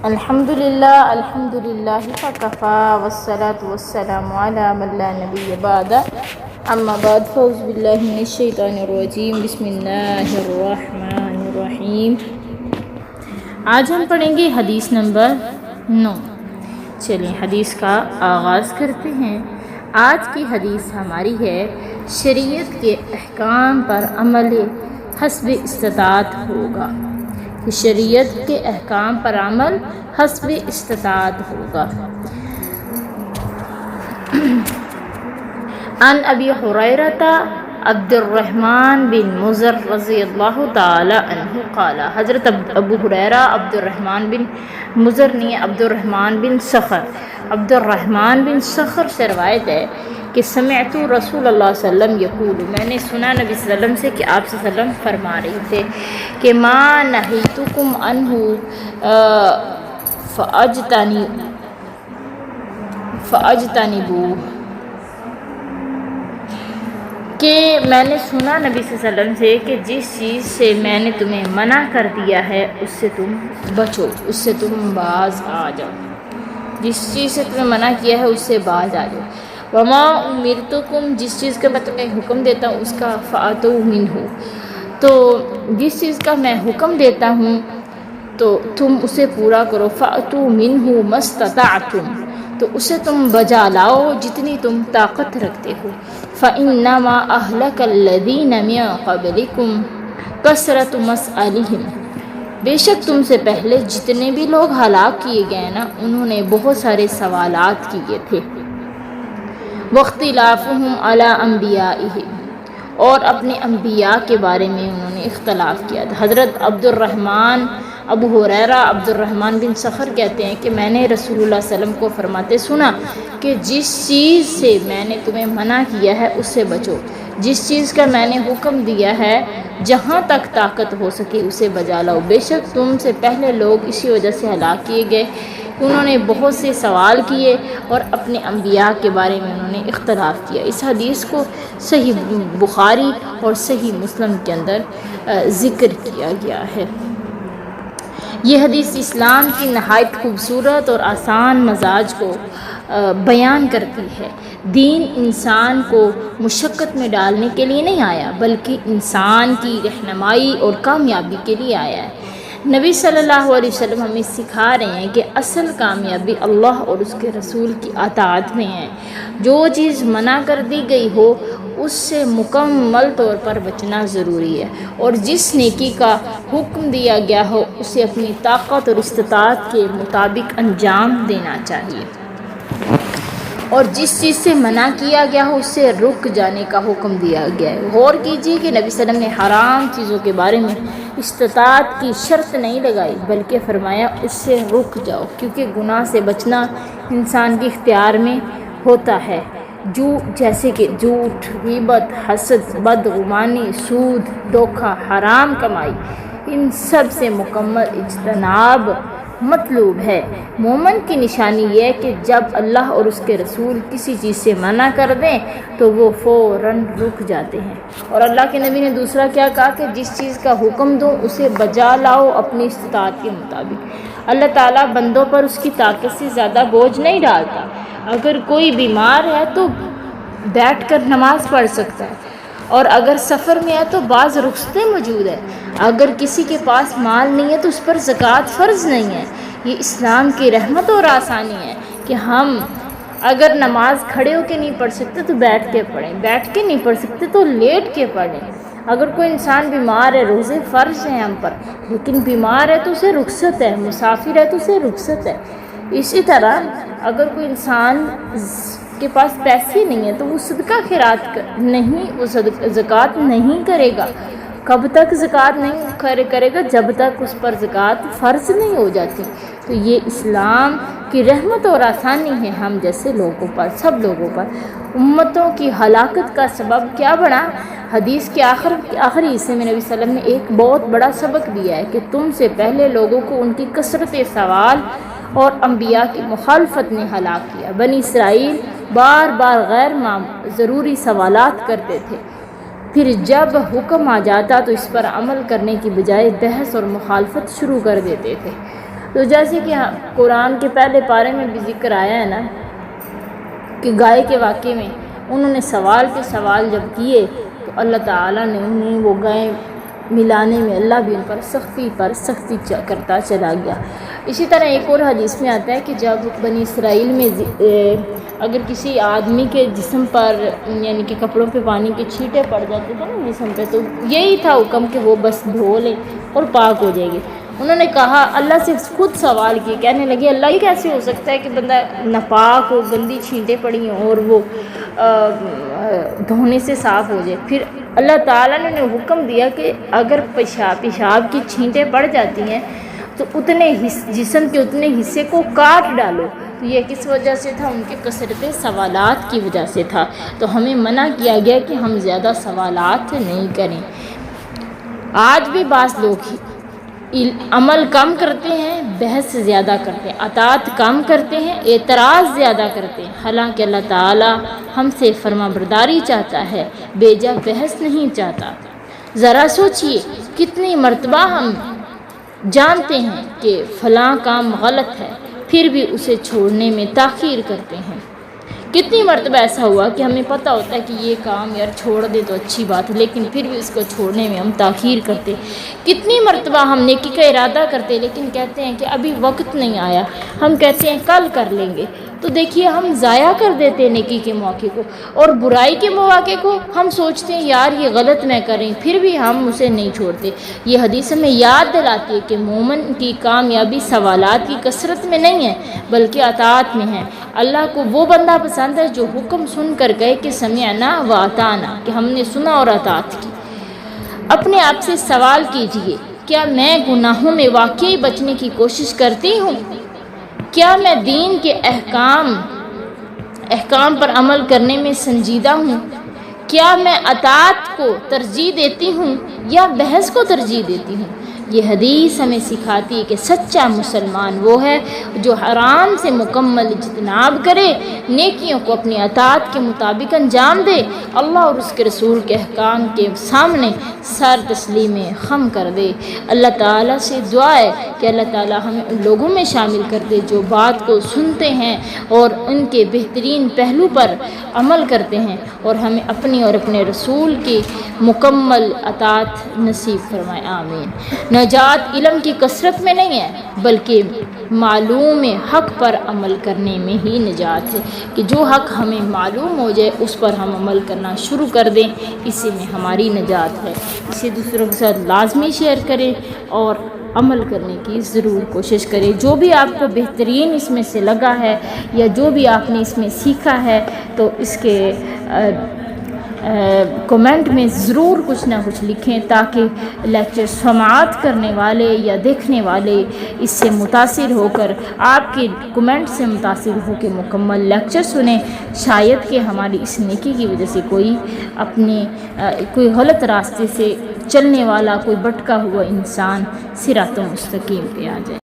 الحمدللہ فکفا والصلاة والسلام علی من لا نبی بعد اما بعد فاعوذ باللہ من الشیطان الرجیم بسم اللہ الرحمن الرحیم۔ آج ہم پڑھیں گے حدیث نمبر 9۔ چلیں حدیث کا آغاز کرتے ہیں۔ آج کی حدیث ہماری ہے شریعت کے احکام پر عمل حسب استطاعت ہوگا، کہ شریعت کے احکام پر عمل حسب استطاعت ہوگا۔ عن ابی ہریرہ عبد الرحمن بن مزر رضی اللہ تعالی عنہ قال، حضرت ابو ہریرہ عبد الرحمن بن مزر نے عبد الرحمن بن صخر سے روایت ہے کہ سمعت رسول اللہ صلی اللہ علیہ وسلم یقول، میں نے سنا نبی صلی اللہ علیہ وسلم سے کہ آپ صلی اللہ علیہ وسلم فرما رہے تھے کہ ما نہیتکم عنہ فاجتنبوہ، کہ میں نے سنا نبی صلی اللہ علیہ وسلم سے کہ جس چیز سے میں نے تمہیں منع کر دیا ہے اس سے تم بچو، اس سے تم باز آ جاؤ، جس چیز سے تمہیں منع کیا ہے اس سے باز آ جاؤ۔ وما امرتکم، جس چیز کا میں تمہیں حکم دیتا ہوں اس کا فاتوا منہ، تو جس چیز کا میں حکم دیتا ہوں تو تم اسے پورا کرو۔ فاتوا منہ ما استطعتم، تو اسے تم بجا لاؤ جتنی تم طاقت رکھتے ہو۔ فإنما أهلك الذين من قبلكم كثرة مسائلهم، بے شک تم سے پہلے جتنے بھی لوگ ہلاک کیے گئے نا انہوں نے بہت سارے سوالات کیے تھے۔ واختلافهم على انبیائهم، اور اپنے انبیاء کے بارے میں انہوں نے اختلاف کیا تھا۔ حضرت ابو ہریرہ عبد الرحمن بن صخر کہتے ہیں کہ میں نے رسول اللہ صلی اللہ علیہ وسلم کو فرماتے سنا کہ جس چیز سے میں نے تمہیں منع کیا ہے اس سے بچو، جس چیز کا میں نے حکم دیا ہے جہاں تک طاقت ہو سکے اسے بجا لاؤ۔ بے شک تم سے پہلے لوگ اسی وجہ سے ہلاک کیے گئے، انہوں نے بہت سے سوال کیے اور اپنے انبیاء کے بارے میں انہوں نے اختلاف کیا۔ اس حدیث کو صحیح بخاری اور صحیح مسلم کے اندر ذکر کیا گیا ہے۔ یہ حدیث اسلام کی نہایت خوبصورت اور آسان مزاج کو بیان کرتی ہے۔ دین انسان کو مشقت میں ڈالنے کے لیے نہیں آیا بلکہ انسان کی رہنمائی اور کامیابی کے لیے آیا ہے۔ نبی صلی اللہ علیہ وسلم ہمیں سکھا رہے ہیں کہ اصل کامیابی اللہ اور اس کے رسول کی اطاعت میں ہے۔ جو چیز منع کر دی گئی ہو اس سے مکمل طور پر بچنا ضروری ہے، اور جس نیکی کا حکم دیا گیا ہو اسے اپنی طاقت اور استطاعت کے مطابق انجام دینا چاہیے، اور جس چیز سے منع کیا گیا ہو اس سے رک جانے کا حکم دیا گیا ہے۔ غور کیجیے کہ نبی صلی اللہ علیہ وسلم نے حرام چیزوں کے بارے میں استطاعت کی شرط نہیں لگائی بلکہ فرمایا اس سے رک جاؤ، کیونکہ گناہ سے بچنا انسان کے اختیار میں ہوتا ہے، جیسے کہ جھوٹ، غیبت، حسد، بدگمانی، سود، دھوکہ، حرام کمائی، ان سب سے مکمل اجتناب مطلوب ہے۔ مومن کی نشانی یہ ہے کہ جب اللہ اور اس کے رسول کسی چیز سے منع کر دیں تو وہ فوراً رک جاتے ہیں، اور اللہ کے نبی نے دوسرا کیا کہا کہ جس چیز کا حکم دو اسے بجا لاؤ اپنی استطاعت کے مطابق۔ اللہ تعالیٰ بندوں پر اس کی طاقت سے زیادہ بوجھ نہیں ڈالتا۔ اگر کوئی بیمار ہے تو بیٹھ کر نماز پڑھ سکتا ہے، اور اگر سفر میں ہے تو بعض رخصتیں موجود ہیں۔ اگر کسی کے پاس مال نہیں ہے تو اس پر زکوٰۃ فرض نہیں ہے۔ یہ اسلام کی رحمت اور آسانی ہے کہ ہم اگر نماز کھڑے ہو کے نہیں پڑھ سکتے تو بیٹھ کے پڑھیں، بیٹھ کے نہیں پڑھ سکتے تو لیٹ کے پڑھیں۔ اگر کوئی انسان بیمار ہے، روزے فرض ہیں ہم پر، لیکن بیمار ہے تو اسے رخصت ہے، مسافر ہے تو اسے رخصت ہے۔ اسی طرح اگر کوئی انسان کے پاس پیسے نہیں ہیں تو وہ صدقہ خیرات نہیں، وہ زکوٰۃ نہیں کرے گا۔ کب تک زکوٰۃ نہیں کرے گا؟ جب تک اس پر زکوٰۃ فرض نہیں ہو جاتی۔ تو یہ اسلام کی رحمت اور آسانی ہے ہم جیسے لوگوں پر، سب لوگوں پر۔ امتوں کی ہلاکت کا سبب کیا بنا؟ حدیث کے آخری حصے میں نبی صلی اللہ علیہ وسلم نے ایک بہت بڑا سبق دیا ہے کہ تم سے پہلے لوگوں کو ان کی کثرت سوال اور انبیاء کی مخالفت نے ہلاک کیا۔ بنی اسرائیل بار بار غیر ضروری سوالات کرتے تھے، پھر جب حکم آ جاتا تو اس پر عمل کرنے کی بجائے بحث اور مخالفت شروع کر دیتے تھے۔ تو جیسے کہ قرآن کے پہلے پارے میں بھی ذکر آیا ہے نا کہ گائے کے واقعے میں انہوں نے سوال پہ سوال جب کیے تو اللہ تعالیٰ نے انہیں وہ گائے ملانے میں اللہ بھی ان پر سختی کرتا چلا گیا۔ اسی طرح ایک اور حدیث میں آتا ہے کہ جب بنی اسرائیل میں اگر کسی آدمی کے جسم پر یعنی کہ کپڑوں پہ پانی کے چھینٹے پڑ جاتے تھے نا جسم پہ، تو یہی تھا حکم کہ وہ بس دھو لے اور پاک ہو جائے گی۔ انہوں نے کہا اللہ سے خود سوال کیے، کہنے لگے اللہ یہ کیسے ہو سکتا ہے کہ بندہ ناپاک ہو، گندی چھینٹیں پڑی ہوں اور وہ دھونے سے صاف ہو جائے۔ پھر اللہ تعالیٰ نے حکم دیا کہ اگر پیشاب کی چھینٹیں پڑ جاتی ہیں تو اتنے جسم کے اتنے حصے کو کاٹ ڈالو۔ تو یہ کس وجہ سے تھا؟ ان کے کثرت سوالات کی وجہ سے تھا۔ تو ہمیں منع کیا گیا کہ ہم زیادہ سوالات نہیں کریں۔ آج بھی بعض لوگ عمل کم کرتے ہیں، بحث زیادہ کرتے ہیں، اطاعت کم کرتے ہیں، اعتراض زیادہ کرتے ہیں، حالانکہ اللہ تعالیٰ ہم سے فرما برداری چاہتا ہے، بیجا بحث نہیں چاہتا۔ ذرا سوچئے کتنی مرتبہ ہم جانتے ہیں کہ فلاں کام غلط ہے پھر بھی اسے چھوڑنے میں تاخیر کرتے ہیں۔ کتنی مرتبہ ایسا ہوا کہ ہمیں پتہ ہوتا ہے کہ یہ کام یار چھوڑ دے تو اچھی بات ہے، لیکن پھر بھی اس کو چھوڑنے میں ہم تاخیر کرتے۔ کتنی مرتبہ ہم نیکی کا ارادہ کرتے لیکن کہتے ہیں کہ ابھی وقت نہیں آیا، ہم کہتے ہیں کل کر لیں گے۔ تو دیکھیے ہم ضائع کر دیتے ہیں نیکی کے موقع کو، اور برائی کے مواقع کو ہم سوچتے ہیں یار یہ غلط میں کریں، پھر بھی ہم اسے نہیں چھوڑتے۔ یہ حدیث ہمیں یاد دلاتی ہے کہ مومن کی کامیابی سوالات کی کثرت میں نہیں ہے بلکہ اطاعت میں ہے۔ اللہ کو وہ بندہ پسند ہے جو حکم سن کر کہے کہ سمعنا و اطعنا، کہ ہم نے سنا اور اطاعت کی۔ اپنے آپ سے سوال کیجئے، کیا میں گناہوں میں واقعی بچنے کی کوشش کرتی ہوں؟ کیا میں دین کے احکام پر عمل کرنے میں سنجیدہ ہوں؟ کیا میں اطاعت کو ترجیح دیتی ہوں یا بحث کو ترجیح دیتی ہوں؟ یہ حدیث ہمیں سکھاتی ہے کہ سچا مسلمان وہ ہے جو حرام سے مکمل اجتناب کرے، نیکیوں کو اپنی اطاعت کے مطابق انجام دے، اللہ اور اس کے رسول کے احکام کے سامنے سر تسلیم خم کر دے۔ اللہ تعالیٰ سے دعا ہے کہ اللہ تعالیٰ ہمیں ان لوگوں میں شامل کر دے جو بات کو سنتے ہیں اور ان کے بہترین پہلو پر عمل کرتے ہیں، اور ہمیں اپنی اور اپنے رسول کی مکمل اطاعت نصیب فرمائے، آمین۔ نجات علم کی کثرت میں نہیں ہے بلکہ معلوم حق پر عمل کرنے میں ہی نجات ہے، کہ جو حق ہمیں معلوم ہو جائے اس پر ہم عمل کرنا شروع کر دیں، اسی میں ہماری نجات ہے۔ اسے دوسروں کے ساتھ لازمی شیئر کریں اور عمل کرنے کی ضرور کوشش کریں۔ جو بھی آپ کو بہترین اس میں سے لگا ہے یا جو بھی آپ نے اس میں سیکھا ہے تو اس کے کومنٹ میں ضرور کچھ نہ کچھ لکھیں تاکہ لیکچر سماعت کرنے والے یا دیکھنے والے اس سے متاثر ہو کر آپ کے کومنٹ سے متاثر ہو کے مکمل لیکچر سنیں۔ شاید کہ ہماری اس نیکی کی وجہ سے کوئی غلط راستے سے چلنے والا، کوئی بھٹکا ہوا انسان صراط مستقیم پہ آ جائے۔